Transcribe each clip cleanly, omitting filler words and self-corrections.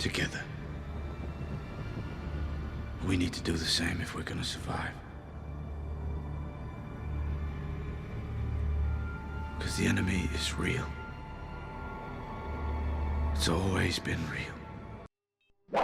together. We need to do the same if we're gonna survive. Because the enemy is real. It's always been real.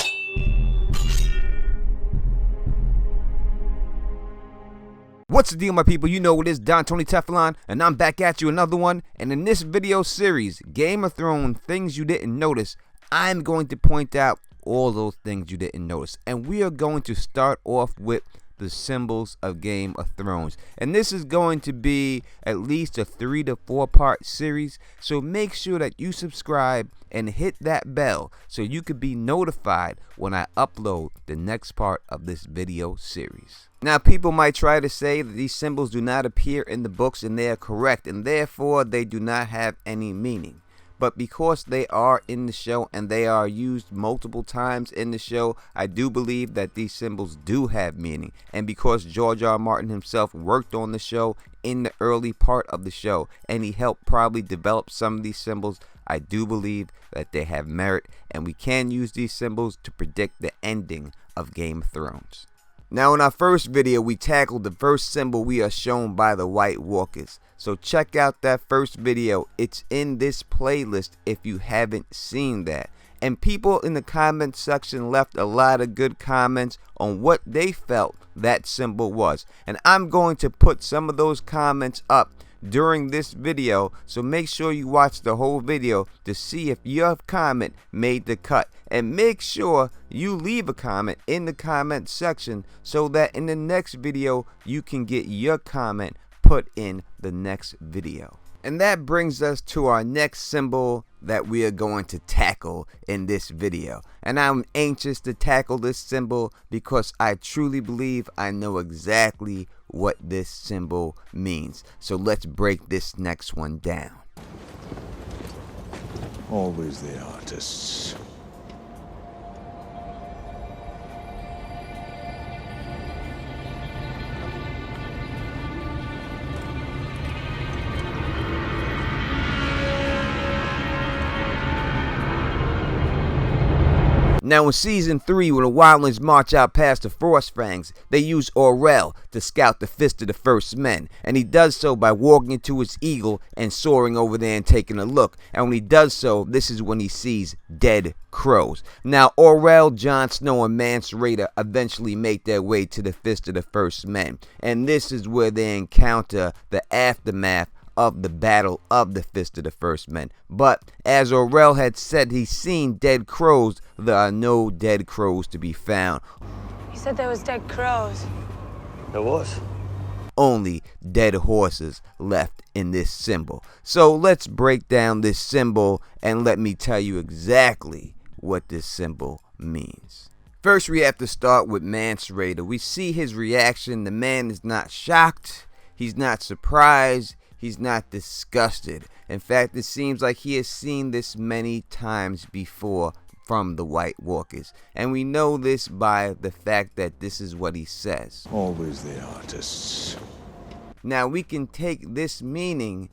What's the deal, my people? You know what it is, Don Tony Teflon, and I'm back at you another one. And in this video series, Game of Thrones, things you didn't notice, I'm going to point out all those things you didn't notice. And we are going to start off with the symbols of Game of Thrones. And this is going to be at least a 3 to 4 part series. So make sure that you subscribe and hit that bell so you can be notified when I upload the next part of this video series. Now, people might try to say that these symbols do not appear in the books, and they are correct, and therefore they do not have any meaning. But because they are in the show and they are used multiple times in the show, I do believe that these symbols do have meaning. And because George R. R. Martin himself worked on the show in the early part of the show, and he helped probably develop some of these symbols, I do believe that they have merit, and we can use these symbols to predict the ending of Game of Thrones. Now, in our first video, we tackled the first symbol we are shown by the White Walkers. So check out that first video. It's in this playlist if you haven't seen that. And people in the comment section left a lot of good comments on what they felt that symbol was. And I'm going to put some of those comments up during this video, so make sure you watch the whole video to see if your comment made the cut, and make sure you leave a comment in the comment section so that in the next video you can get your comment put in the next video. And that brings us to our next symbol that we are going to tackle in this video. And I'm anxious to tackle this symbol because I truly believe I know exactly what this symbol means. So let's break this next one down. Always the artists. Now, in Season 3, when the wildlings march out past the Frost Fangs, they use Orell to scout the Fist of the First Men, and he does so by walking into his eagle and soaring over there and taking a look. And when he does so, this is when he sees dead crows. Now, Orell, Jon Snow, and Mance Rayder eventually make their way to the Fist of the First Men, and this is where they encounter the aftermath of the Battle of the Fist of the First Men. But as Orell had said, he's seen dead crows. There are no dead crows to be found. He said there was dead crows. There was? Only dead horses left in this symbol. So let's break down this symbol and let me tell you exactly what this symbol means. First, we have to start with Mance Rayder. We see his reaction. The man is not shocked. He's not surprised. He's not disgusted. In fact, it seems like he has seen this many times before from the White Walkers. And we know this by the fact that this is what he says. Always the artists. Now, we can take this meaning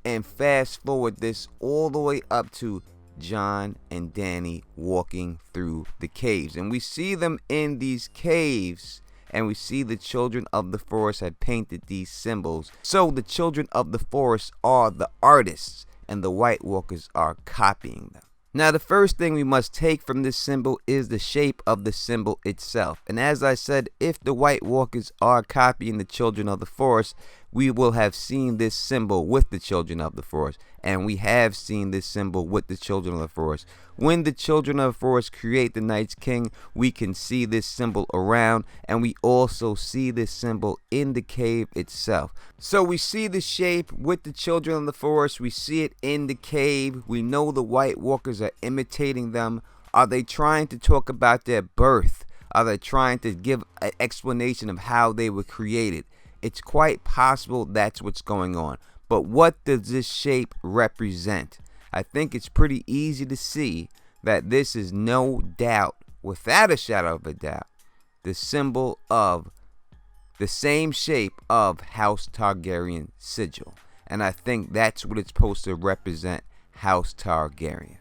and fast forward this all the way up to Jon and Dany walking through the caves. And we see them in these caves, and we see the children of the forest had painted these symbols. So the children of the forest are the artists, and the White Walkers are copying them. Now, the first thing we must take from this symbol is the shape of the symbol itself. And as I said, if the White Walkers are copying the children of the forest, we will have seen this symbol with the children of the forest. And we have seen this symbol with the children of the forest. When the children of the forest create the Night's King, we can see this symbol around, and we also see this symbol in the cave itself. So we see the shape with the children of the forest. We see it in the cave. We know the White Walkers are imitating them. Are they trying to talk about their birth? Are they trying to give an explanation of how they were created? It's quite possible that's what's going on. But what does this shape represent? I think it's pretty easy to see that this is no doubt, without a shadow of a doubt, the symbol of the same shape of House Targaryen sigil. And I think that's what it's supposed to represent, House Targaryen.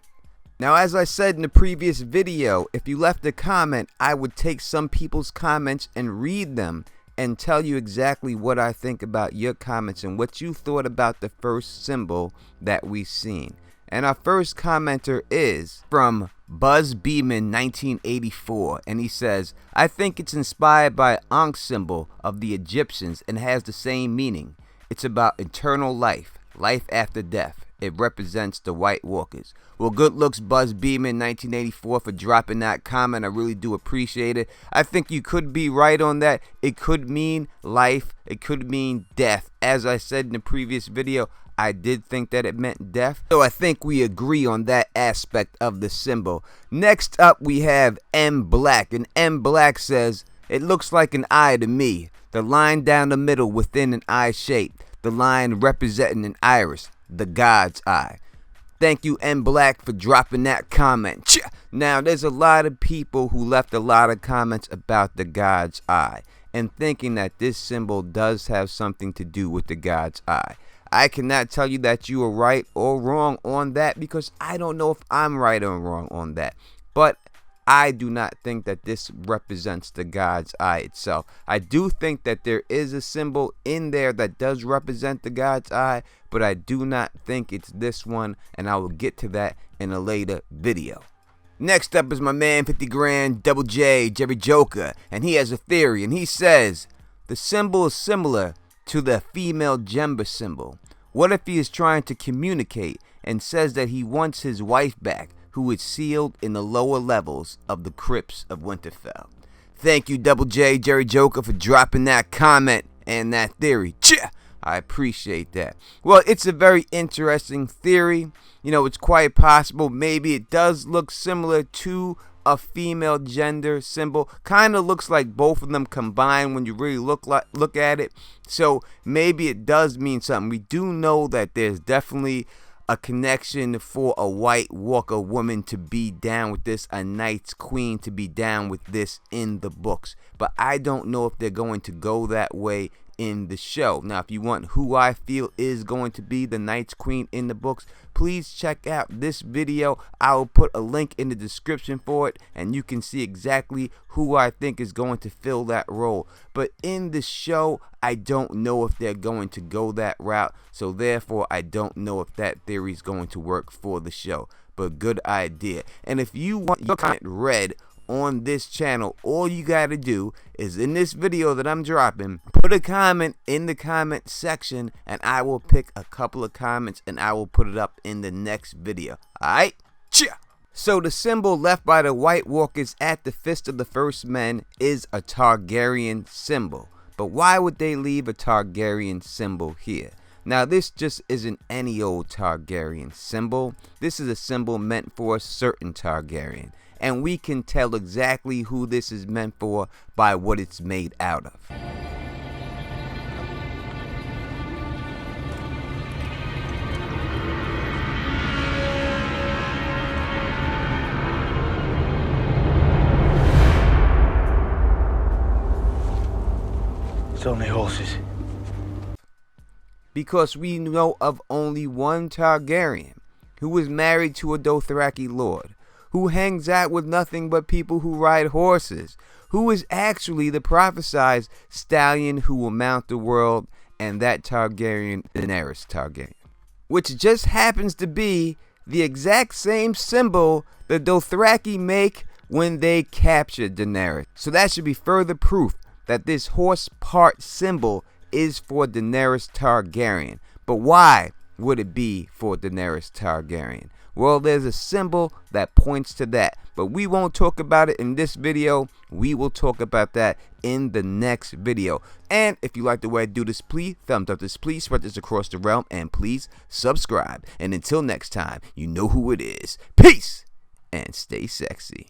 Now, as I said in the previous video, if you left a comment, I would take some people's comments and read them and tell you exactly what I think about your comments and what you thought about the first symbol that we seen. And our first commenter is from Buzz Beeman 1984, and he says, I think it's inspired by Ankh symbol of the Egyptians and has the same meaning. It's about eternal life, life after death. It represents the White Walkers. Well, good looks, Buzz Beeman 1984, for dropping that comment. I really do appreciate it. I think you could be right on that. It could mean life. It could mean death. As I said in the previous video, I did think that it meant death. So I think we agree on that aspect of the symbol. Next up, we have M Black. And M Black says, it looks like an eye to me. The line down the middle within an eye shape. The line representing an iris. The God's eye. Thank you, M Black, for dropping that comment. Now, there's a lot of people who left a lot of comments about the God's eye and thinking that this symbol does have something to do with the God's eye. I cannot tell you that you are right or wrong on that because I don't know if I'm right or wrong on that. But I do not think that this represents the God's eye itself. I do think that there is a symbol in there that does represent the God's eye, but I do not think it's this one, and I will get to that in a later video. Next up is my man 50 Grand Double J, Jerry Joker, and he has a theory, and he says, the symbol is similar to the female gender symbol. What if he is trying to communicate and says that he wants his wife back, who is sealed in the lower levels of the crypts of Winterfell? Thank you, Double J, Jerry Joker, for dropping that comment and that theory. I appreciate that. Well, it's a very interesting theory. You know, it's quite possible maybe it does look similar to a female gender symbol. Kind of looks like both of them combined when you really look at it. So maybe it does mean something. We do know that there's definitely a connection for a White Walker woman to be down with this, a Night's Queen to be down with this in the books. But I don't know if they're going to go that way in the show. Now, if you want who I feel is going to be the Night's Queen in the books, please check out this video. I will put a link in the description for it, and you can see exactly who I think is going to fill that role. But in the show, I don't know if they're going to go that route, so therefore I don't know if that theory is going to work for the show. But good idea. And if you want your comment read on this channel, all you gotta do is in this video that I'm dropping, put a comment in the comment section, and I will pick a couple of comments and I will put it up in the next video. Alright? So the symbol left by the White Walkers at the Fist of the First Men is a Targaryen symbol. But why would they leave a Targaryen symbol here? Now, this just isn't any old Targaryen symbol. This is a symbol meant for a certain Targaryen. And we can tell exactly who this is meant for by what it's made out of. It's only horses. Because we know of only one Targaryen who was married to a Dothraki lord, who hangs out with nothing but people who ride horses, who is actually the prophesied stallion who will mount the world, and that Targaryen, Daenerys Targaryen, which just happens to be the exact same symbol the Dothraki make when they capture Daenerys. So that should be further proof that this horse part symbol is for Daenerys Targaryen. But why would it be for Daenerys Targaryen? Well, there's a symbol that points to that, but we won't talk about it in this video. We will talk about that in the next video. And if you like the way I do this, please thumbs up this, please spread this across the realm, and please subscribe. And until next time, you know who it is. Peace and stay sexy.